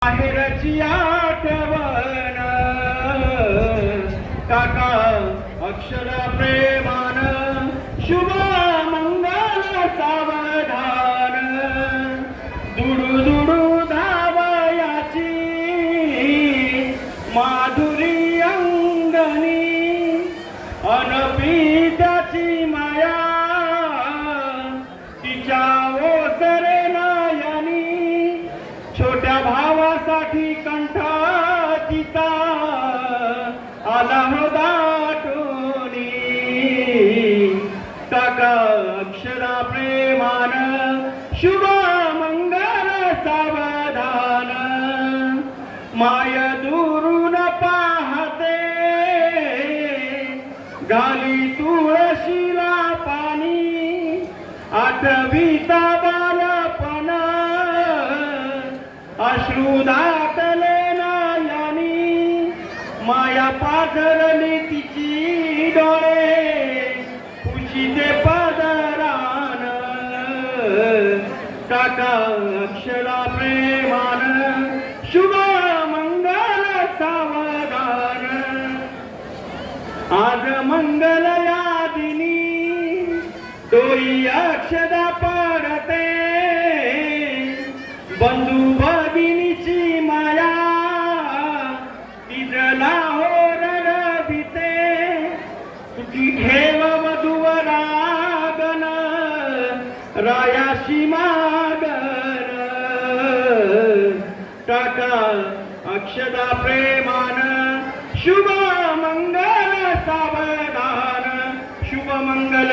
बाहेरची आठवण काका अक्षर प्रेमान शुभ मंगल सावधान दुडू दुडू धावयाची माधुरी अंगणी अनपित्याची माया तिच्या ओसरे नयनी छोट्या भावासाठी कंठा तिचा आला हो दाटूनी काका अक्षरा प्रेमान शुभ मंगल सावधान माय दुरून पाहते गाली तुळशीला पाणी आठवीता बालपण अश्रू दाटले नयनी माया पाझरली तिची डोळे खुशीचे पदरान काका अक्षरा प्रेमान शुभ मंगल सावधान आज मंगल या दिनी डोई अक्षदा पडते बंधू भगिनीची माया तिजला हो रडविते तुझी ठेव वधूवरागन रायाशी मागन टाका अक्षदा प्रेमान शुभ मंगल सावधान शुभ मंगल